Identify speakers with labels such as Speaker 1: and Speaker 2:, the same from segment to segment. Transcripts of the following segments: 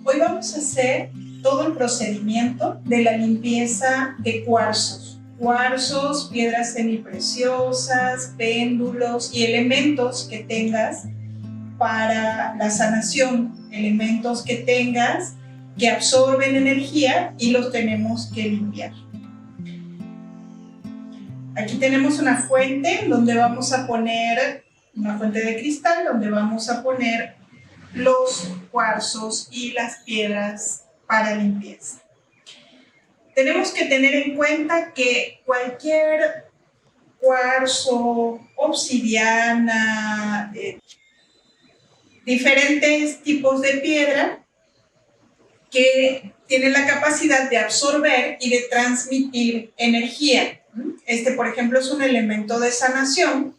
Speaker 1: Hoy vamos a hacer todo el procedimiento de la limpieza de cuarzos. Cuarzos, piedras semipreciosas, péndulos y elementos que tengas para la sanación, elementos que tengas que absorben energía y los tenemos que limpiar. Aquí tenemos una fuente donde vamos a poner, una fuente de cristal donde vamos a poner los cuarzos y las piedras para limpieza. Tenemos que tener en cuenta que cualquier cuarzo, obsidiana, diferentes tipos de piedra que tienen la capacidad de absorber y de transmitir energía. Este, por ejemplo, es un elemento de sanación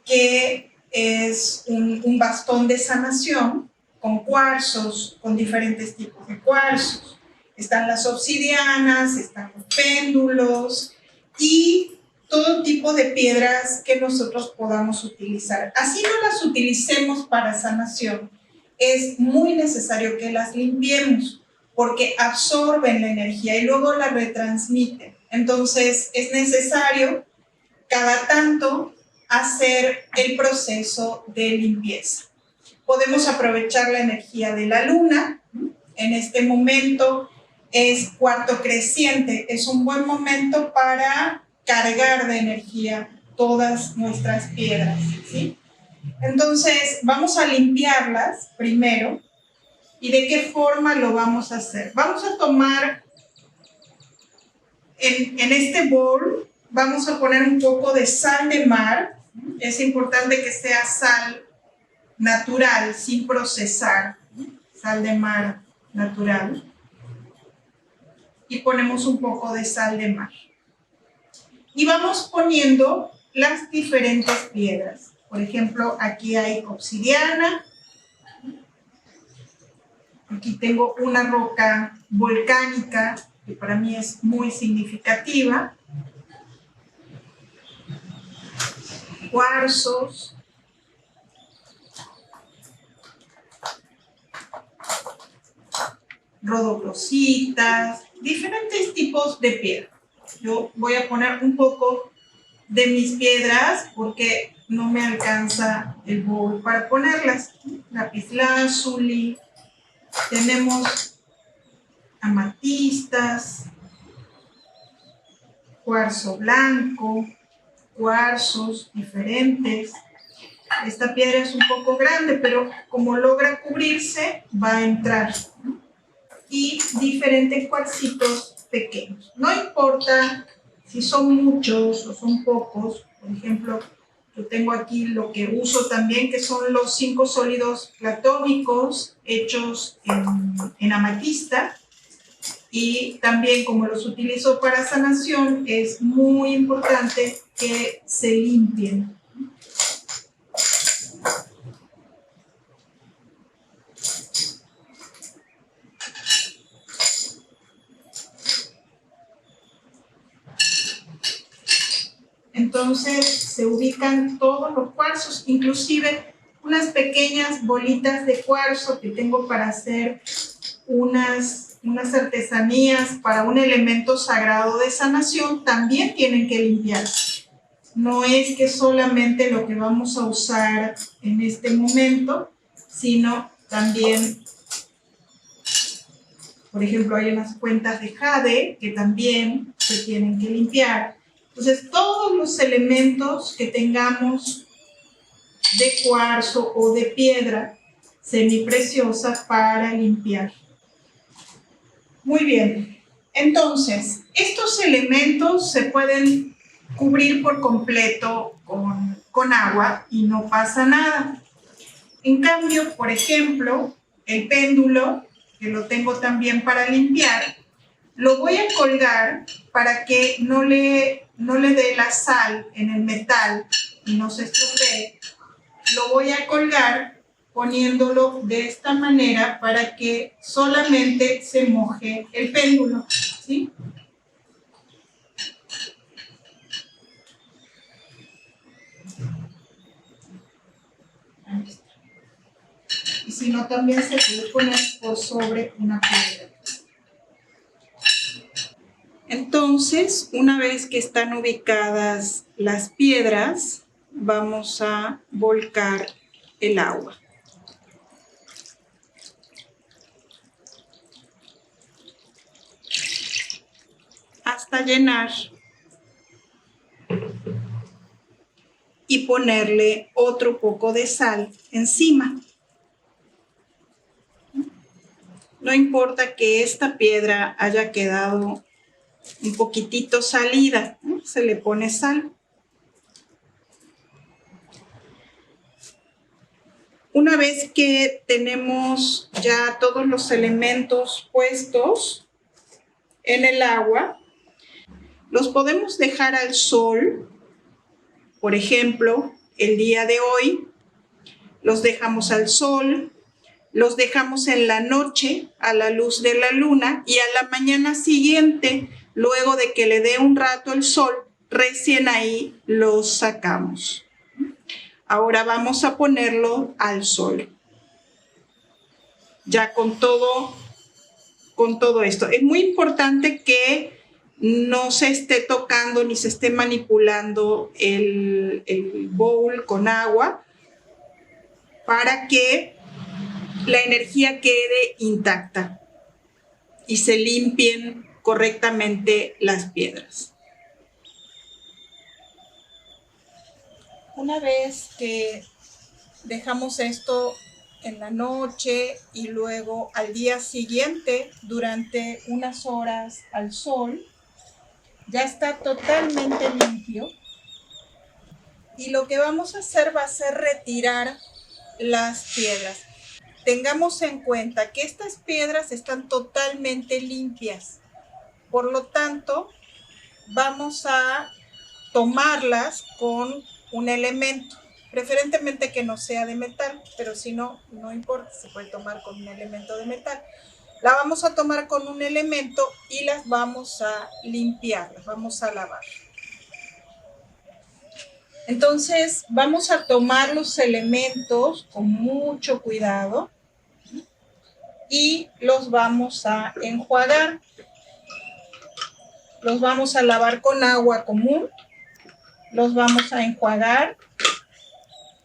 Speaker 1: que es un bastón de sanación con cuarzos, con diferentes tipos de cuarzos. Están las obsidianas, están los péndulos y todo tipo de piedras que nosotros podamos utilizar. Así no las utilicemos para sanación, es muy necesario que las limpiemos porque absorben la energía y luego la retransmiten. Entonces es necesario cada tanto hacer el proceso de limpieza. Podemos aprovechar la energía de la luna. En este momento es cuarto creciente, es un buen momento para cargar de energía todas nuestras piedras, ¿sí? Entonces vamos a limpiarlas primero. ¿Y de qué forma lo vamos a hacer? Vamos a tomar en este bol, vamos a poner un poco de sal de mar. Es importante que sea sal natural, sin procesar, sal de mar natural. Y ponemos un poco de sal de mar. Y vamos poniendo las diferentes piedras. Por ejemplo, aquí hay obsidiana. Aquí tengo una roca volcánica que para mí es muy significativa. Cuarzos. Rodocrositas, diferentes tipos de piedra. Yo voy a poner un poco de mis piedras porque no me alcanza el bol para ponerlas. Lapislázuli, tenemos amatistas, cuarzo blanco, cuarzos diferentes. Esta piedra es un poco grande, pero como logra cubrirse, va a entrar. Y diferentes cuarcitos pequeños. No importa si son muchos o son pocos. Por ejemplo, yo tengo aquí lo que uso también, que son los 5 sólidos platónicos hechos en amatista. Y también, como los utilizo para sanación, es muy importante que se limpien. Entonces se ubican todos los cuarzos, inclusive unas pequeñas bolitas de cuarzo que tengo para hacer unas artesanías para un elemento sagrado de sanación, también tienen que limpiarse. No es que solamente lo que vamos a usar en este momento, sino también, por ejemplo, hay unas cuentas de jade que también se tienen que limpiar. Entonces, todos los elementos que tengamos de cuarzo o de piedra semipreciosa para limpiar. Muy bien. Entonces, estos elementos se pueden cubrir por completo con agua y no pasa nada. En cambio, por ejemplo, el péndulo, que lo tengo también para limpiar, lo voy a colgar para que no le dé la sal en el metal y no se estropee. Lo voy a colgar poniéndolo de esta manera para que solamente se moje el péndulo, ¿sí? y si no también se puede poner por sobre una piedra. Entonces, una vez que están ubicadas las piedras, vamos a volcar el agua. Hasta llenar y ponerle otro poco de sal encima. No importa que esta piedra haya quedado un poquitito salida, ¿no? Se le pone sal. Una vez que tenemos ya todos los elementos puestos en el agua, los podemos dejar al sol. Por ejemplo, el día de hoy los dejamos al sol, los dejamos en la noche a la luz de la luna y a la mañana siguiente, luego de que le dé un rato el sol, recién ahí los sacamos. Ahora vamos a ponerlo al sol. Ya con todo esto. Es muy importante que no se esté tocando ni se esté manipulando el bowl con agua para que la energía quede intacta y se limpien correctamente las piedras. Una vez que dejamos esto en la noche y luego al día siguiente durante unas horas al sol, ya está totalmente limpio y lo que vamos a hacer va a ser retirar las piedras. Tengamos en cuenta que estas piedras están totalmente limpias, por lo tanto vamos a tomarlas con un elemento, preferentemente que no sea de metal, pero si no, no importa, se puede tomar con un elemento de metal. La vamos a tomar con un elemento y las vamos a limpiar, las vamos a lavar. Entonces vamos a tomar los elementos con mucho cuidado y los vamos a enjuagar. Los vamos a lavar con agua común, los vamos a enjuagar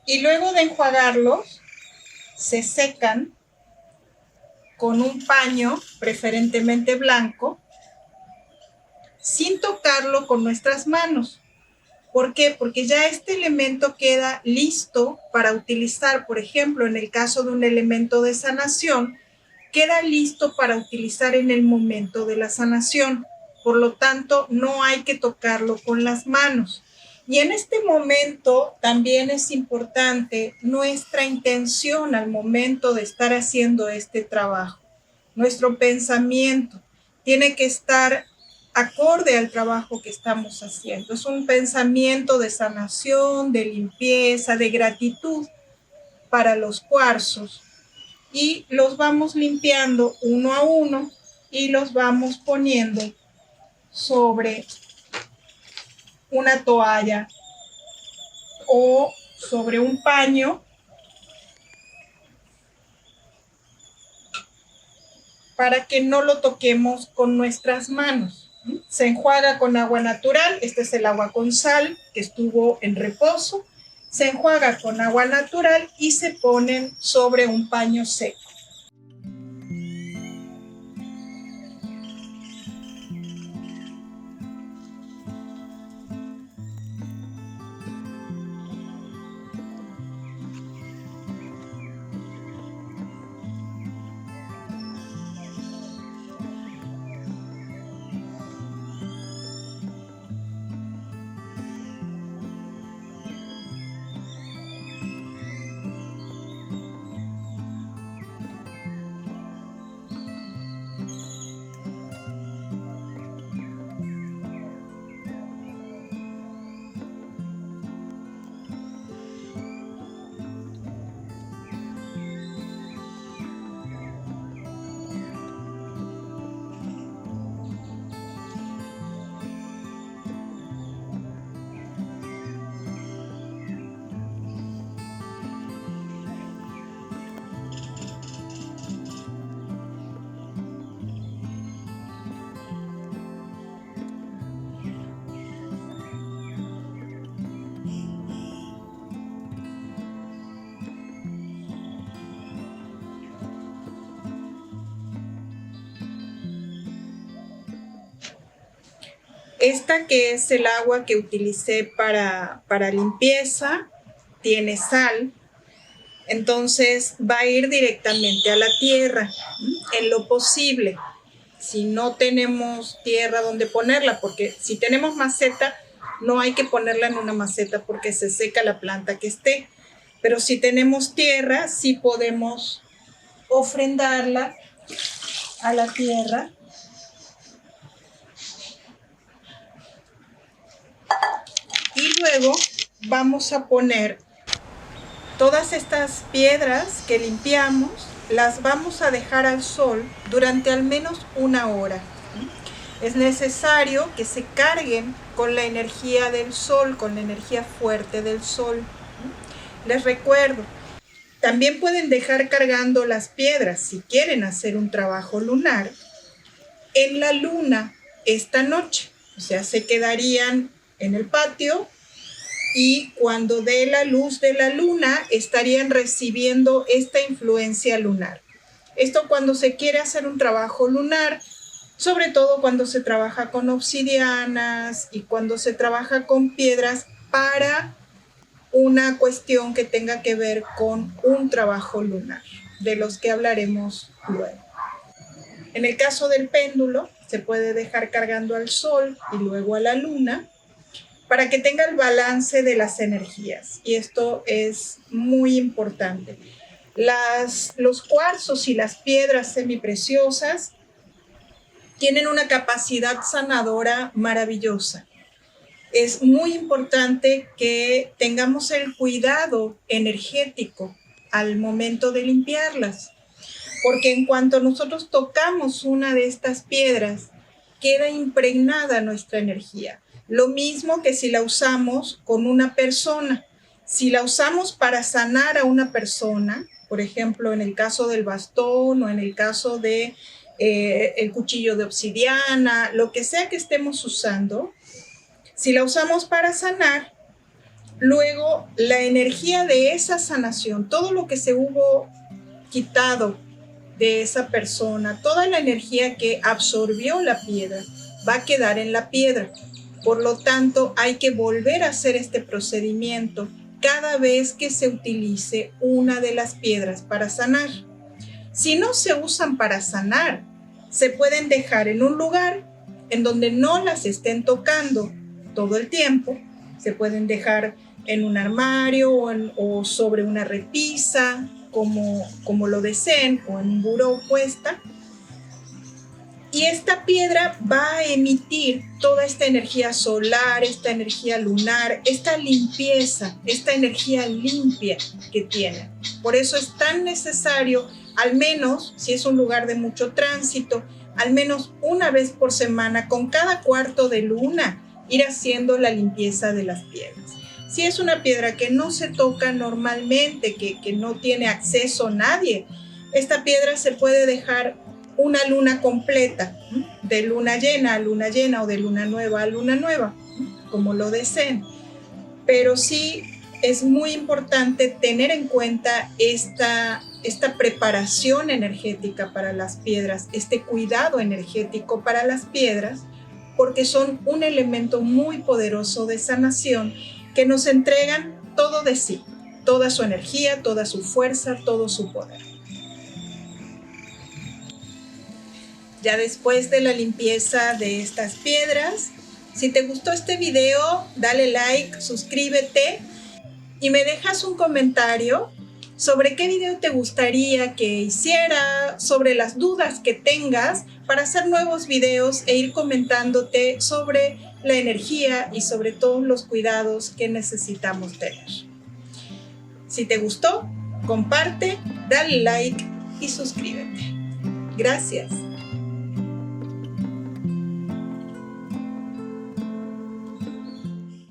Speaker 1: y luego de enjuagarlos se secan con un paño, preferentemente blanco, sin tocarlo con nuestras manos. ¿Por qué? Porque ya este elemento queda listo para utilizar, por ejemplo, en el caso de un elemento de sanación, queda listo para utilizar en el momento de la sanación. Por lo tanto, no hay que tocarlo con las manos. Y en este momento también es importante nuestra intención al momento de estar haciendo este trabajo. Nuestro pensamiento tiene que estar acorde al trabajo que estamos haciendo. Es un pensamiento de sanación, de limpieza, de gratitud para los cuarzos. Y los vamos limpiando uno a uno y los vamos poniendo sobre una toalla o sobre un paño para que no lo toquemos con nuestras manos. Se enjuaga con agua natural, este es el agua con sal que estuvo en reposo, se enjuaga con agua natural y se ponen sobre un paño seco. Esta que es el agua que utilicé para limpieza, tiene sal, entonces va a ir directamente a la tierra, en lo posible. Si no tenemos tierra donde ponerla, porque si tenemos maceta, no hay que ponerla en una maceta porque se seca la planta que esté. Pero si tenemos tierra, sí podemos ofrendarla a la tierra. Y luego vamos a poner todas estas piedras que limpiamos, las vamos a dejar al sol durante al menos 1 hora. Es necesario que se carguen con la energía del sol, con la energía fuerte del sol. Les recuerdo, también pueden dejar cargando las piedras si quieren hacer un trabajo lunar en la luna esta noche. O sea, se quedarían en el patio y cuando dé la luz de la luna estarían recibiendo esta influencia lunar. Esto cuando se quiere hacer un trabajo lunar, sobre todo cuando se trabaja con obsidianas y cuando se trabaja con piedras para una cuestión que tenga que ver con un trabajo lunar, de los que hablaremos luego. En el caso del péndulo, se puede dejar cargando al sol y luego a la luna para que tenga el balance de las energías. Y esto es muy importante. Los cuarzos y las piedras semipreciosas tienen una capacidad sanadora maravillosa. Es muy importante que tengamos el cuidado energético al momento de limpiarlas, porque en cuanto nosotros tocamos una de estas piedras, queda impregnada nuestra energía. Lo mismo que si la usamos con una persona. Si la usamos para sanar a una persona, por ejemplo, en el caso del bastón o en el caso de el cuchillo de obsidiana, lo que sea que estemos usando, si la usamos para sanar, luego la energía de esa sanación, todo lo que se hubo quitado de esa persona, toda la energía que absorbió la piedra, va a quedar en la piedra. Por lo tanto, hay que volver a hacer este procedimiento cada vez que se utilice una de las piedras para sanar. Si no se usan para sanar, se pueden dejar en un lugar en donde no las estén tocando todo el tiempo. Se pueden dejar en un armario o sobre una repisa, como lo deseen, o en un buró puesta. Y esta piedra va a emitir toda esta energía solar, esta energía lunar, esta limpieza, esta energía limpia que tiene. Por eso es tan necesario, al menos, si es un lugar de mucho tránsito, al menos una vez por semana, con cada cuarto de luna, ir haciendo la limpieza de las piedras. Si es una piedra que no se toca normalmente, que no tiene acceso nadie, esta piedra se puede dejar una luna completa, de luna llena a luna llena o de luna nueva a luna nueva, como lo deseen. Pero sí es muy importante tener en cuenta esta preparación energética para las piedras, este cuidado energético para las piedras, porque son un elemento muy poderoso de sanación que nos entregan todo de sí, toda su energía, toda su fuerza, todo su poder. Ya después de la limpieza de estas piedras, si te gustó este video, dale like, suscríbete y me dejas un comentario sobre qué video te gustaría que hiciera, sobre las dudas que tengas para hacer nuevos videos e ir comentándote sobre la energía y sobre todos los cuidados que necesitamos tener. Si te gustó, comparte, dale like y suscríbete. Gracias.